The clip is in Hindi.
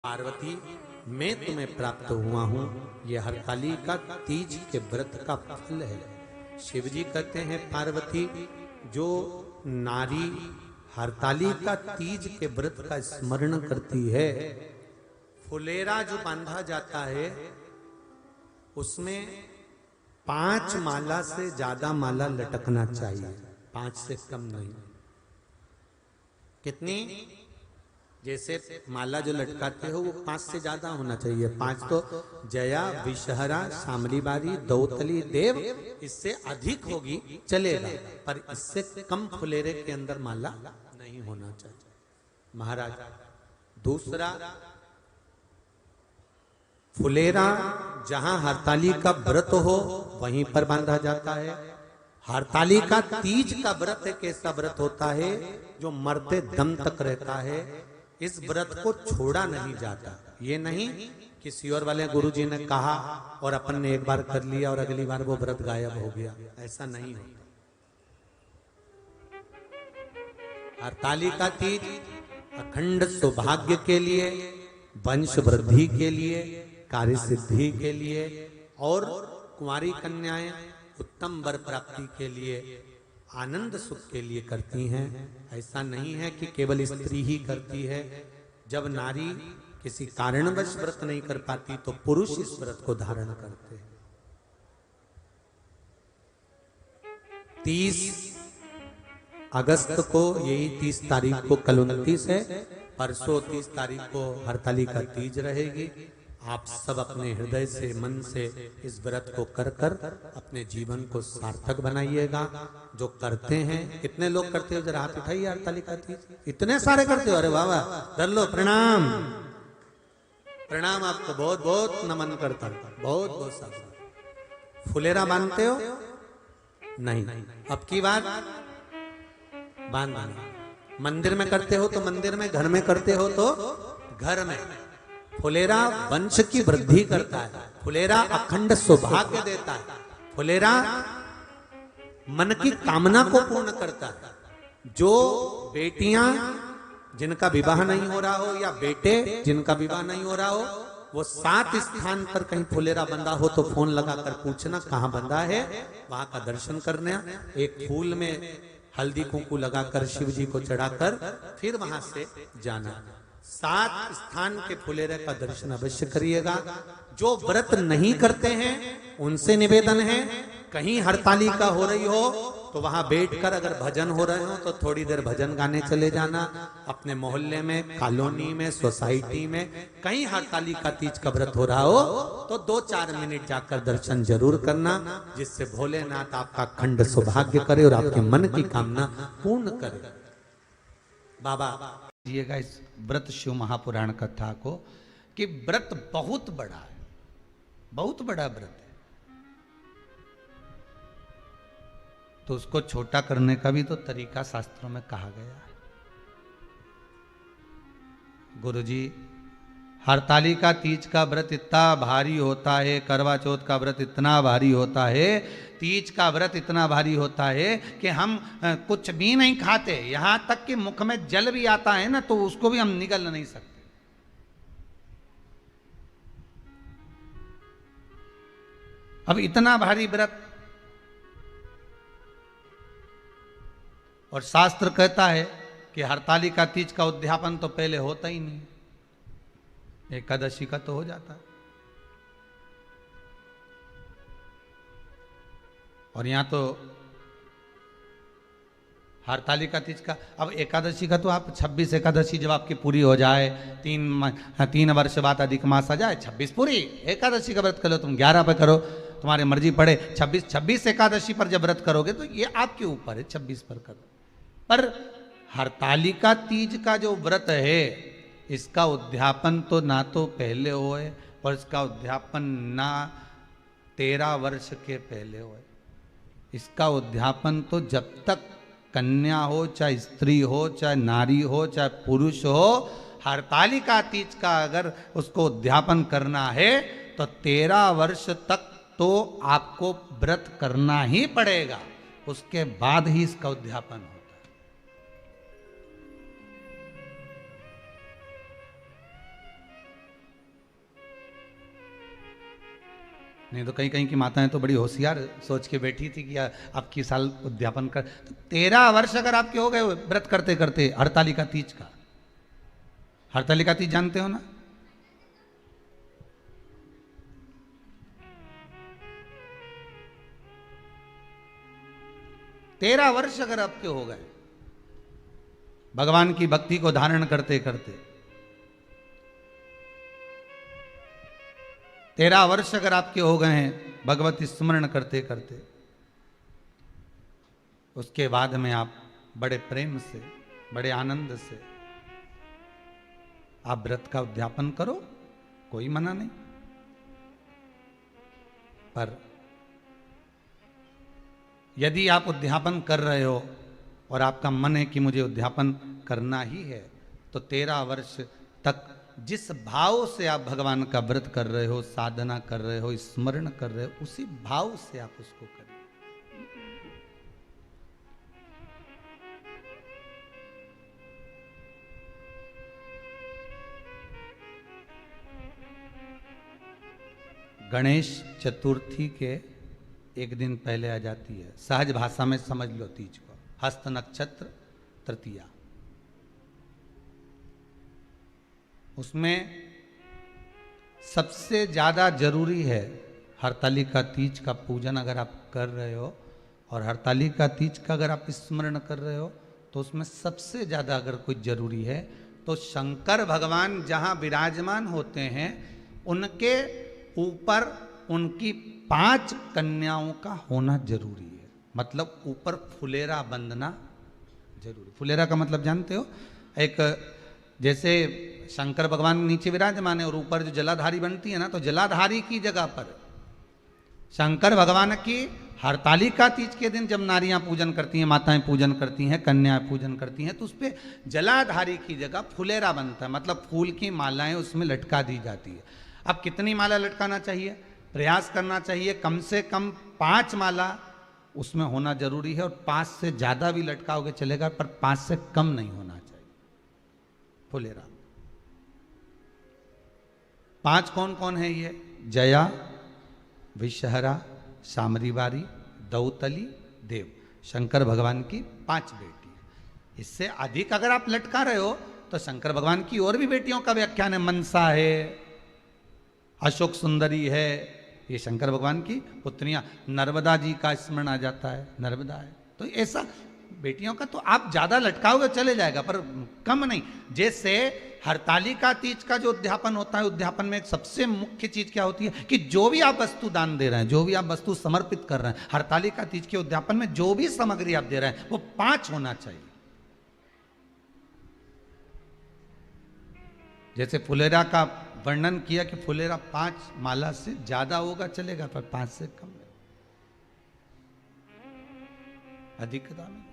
पार्वती, मैं तुम्हें प्राप्त हुआ हूँ। यह हरतालिका तीज के व्रत का फल है। शिव जी कहते हैं पार्वती, जो नारी हरतालिका तीज के व्रत का स्मरण करती है, फुलेरा जो बांधा जाता है उसमें 5 माला से ज्यादा माला लटकना चाहिए, 5 से कम नहीं। कितनी? जैसे माला जो लटकाते हो वो 5 से ज्यादा होना चाहिए। 5 तो जया, विषहरा, शामली बारी, दौतली, देव, इससे अधिक होगी चलेगा, पर इससे कम फुलेरे के अंदर माला नहीं होना चाहिए महाराज। दूसरा, फुलेरा जहां हरतालिका व्रत हो वहीं पर बांधा जाता है। हरतालिका तीज का व्रत एक ऐसा व्रत होता है जो मरते दम तक रहता है। इस व्रत को छोड़ा नहीं जाता। ये नहीं किसी और वाले गुरुजी ने कहा और अपन ने एक बार कर लिया और अगली बार वो व्रत गायब हो गया, ऐसा नहीं होता। हरतालिका तीज अखंड सौभाग्य के लिए, वंश वृद्धि के लिए, कार्य सिद्धि के लिए और कुंवारी कन्याएं उत्तम वर प्राप्ति के लिए, आनंद सुख के लिए करती हैं। ऐसा नहीं है कि केवल स्त्री ही करती है। जब नारी किसी कारणवश व्रत नहीं कर पाती तो पुरुष इस व्रत को धारण करते हैं। 30 अगस्त को, यही 30 तारीख को, कल 29 है, परसों 30 तारीख को हरतालिका तीज रहेगी। आप सब अपने हृदय से, मन से इस व्रत को कर कर अपने जीवन को सार्थक बनाइएगा। जो करते हैं, कितने लोग करते हो जरा हाथ उठाइए। हरतालिका तीज इतने सारे करते हो, अरे वाह वाह, कर लो, प्रणाम प्रणाम, आपको बहुत बहुत नमन करता हूं, बहुत बहुत सारा। फुलेरा बांधते हो? नहीं, अब की बात बांधना। मंदिर में करते हो तो मंदिर में, घर में करते हो तो घर में। फुलेरा वंश की वृद्धि करता है, फुलेरा अखंड सौभाग्य देता है, फुलेरा मन की कामना को पूर्ण करता है। जो बेटियां जिनका विवाह नहीं हो रहा हो या बेटे जिनका विवाह नहीं हो रहा हो, वो 7 स्थान पर कहीं फुलेरा बंधा हो तो फोन लगाकर पूछना कहाँ बंधा है, वहां का दर्शन करना। एक फूल में हल्दी कुंकू लगाकर शिव जी को चढ़ाकर फिर वहां से जाना। 7 स्थान के फुलेरे का दर्शन अवश्य करिएगा। जो व्रत नहीं करते हैं उनसे निवेदन है, कहीं हरतालिका हो रही हो तो वहां बैठकर अगर भजन हो रहे हो तो थोड़ी देर भजन गाने चले जाना। अपने मोहल्ले में, कॉलोनी में, सोसाइटी में कहीं हरतालिका तीज का व्रत हो रहा हो तो 2-4 मिनट जाकर दर्शन जरूर करना, जिससे भोलेनाथ आपका अखंड सौभाग्य करे और आपके मन की कामना पूर्ण करे। बाबा जिएगा इस व्रत शिव महापुराण कथा को कि व्रत बहुत बड़ा है, बहुत बड़ा व्रत है, तो उसको छोटा करने का भी तो तरीका शास्त्रों में कहा गया है। गुरुजी, हरतालिका तीज का व्रत इतना भारी होता है, करवा चौथ का व्रत इतना भारी होता है, तीज का व्रत इतना भारी होता है कि हम कुछ भी नहीं खाते, यहां तक कि मुख में जल भी आता है ना तो उसको भी हम निगल नहीं सकते। अब इतना भारी व्रत, और शास्त्र कहता है कि हरतालिका तीज का उद्यापन तो पहले होता ही नहीं, एकादशी का तो हो जाता है। और यहां तो हरतालिका तीज का, अब एकादशी का तो आप 26 एकादशी जब आपकी पूरी हो जाए, 3 वर्ष बाद अधिक मास आ जाए, 26 पूरी एकादशी का व्रत करो, तुम 11 पे करो, तुम्हारी मर्जी पड़े। 26 एकादशी पर जब व्रत करोगे तो ये आपके ऊपर है, 26 पर करो। पर हरतालिका तीज का जो व्रत है, इसका उद्यापन तो ना तो पहले होए और इसका उद्यापन ना 13 वर्ष के पहले होए। इसका उद्यापन तो जब तक कन्या हो, चाहे स्त्री हो, चाहे नारी हो, चाहे पुरुष हो, हरतालिका तीज का अगर उसको उद्यापन करना है तो 13 वर्ष तक तो आपको व्रत करना ही पड़ेगा, उसके बाद ही इसका उद्यापन होता है। नहीं तो कहीं कहीं की माताएं तो बड़ी होशियार सोच के बैठी थी कि आपकी साल उद्यापन कर। तो 13 वर्ष अगर आपके हो गए व्रत करते करते हरतालिका तीज का, हरतालिका तीज जानते हो ना? तेरह वर्ष अगर आपके हो गए भगवान की भक्ति को धारण करते करते, 13 वर्ष अगर आपके हो गए हैं भगवती स्मरण करते करते, उसके बाद में आप बड़े प्रेम से, बड़े आनंद से आप व्रत का उद्यापन करो, कोई मना नहीं। पर यदि आप उद्यापन कर रहे हो और आपका मन है कि मुझे उद्यापन करना ही है, तो 13 वर्ष तक जिस भाव से आप भगवान का व्रत कर रहे हो, साधना कर रहे हो, स्मरण कर रहे हो, उसी भाव से आप उसको करें। गणेश चतुर्थी के एक दिन पहले आ जाती है, सहज भाषा में समझ लो तीज को, हस्त नक्षत्र तृतीया। उसमें सबसे ज्यादा जरूरी है हरतालिका तीज का पूजन अगर आप कर रहे हो, और हरतालिका तीज का अगर आप स्मरण कर रहे हो, तो उसमें सबसे ज्यादा अगर कोई जरूरी है तो शंकर भगवान जहां विराजमान होते हैं उनके ऊपर उनकी 5 कन्याओं का होना जरूरी है। मतलब ऊपर फुलेरा बंधना जरूरी। फुलेरा का मतलब जानते हो? एक जैसे शंकर भगवान नीचे विराजमान है और ऊपर जो जलाधारी बनती है ना, तो जलाधारी की जगह पर शंकर भगवान की हरतालिका तीज के दिन जब नारियां पूजन करती हैं, माताएं पूजन करती हैं, कन्याएं पूजन करती हैं, तो उस पर जलाधारी की जगह फुलेरा बनता है। मतलब फूल की मालाएं उसमें लटका दी जाती है। अब कितनी माला लटकाना चाहिए? प्रयास करना चाहिए कम से कम 5 माला उसमें होना जरूरी है, और 5 से ज्यादा भी लटकाओगे चलेगा, पर 5 से कम नहीं होना चाहिए फुलेरा। 5 कौन कौन है ये? जया, विषहरा, सामरीवारी, दौतली, देव। शंकर भगवान की 5 बेटी है। इससे अधिक अगर आप लटका रहे हो तो शंकर भगवान की और भी बेटियों का व्याख्यान है। मनसा है, अशोक सुंदरी है, ये शंकर भगवान की पुत्रियां। नर्मदा जी का स्मरण आ जाता है, नर्मदा है। तो ऐसा बेटियों का तो आप ज्यादा लटकाओगे चले जाएगा, पर कम नहीं। जैसे हरतालिका तीज का जो उद्यापन होता है, उद्यापन में एक सबसे मुख्य चीज क्या होती है कि जो भी आप वस्तु दान दे रहे हैं, जो भी आप वस्तु समर्पित कर रहे हैं, हरतालिका तीज के उद्यापन में जो भी सामग्री आप दे रहे हैं वो 5 होना चाहिए। जैसे फुलेरा का वर्णन किया कि फुलेरा 5 माला से ज्यादा होगा चलेगा, पर 5 से कम नहीं, अधिकता में।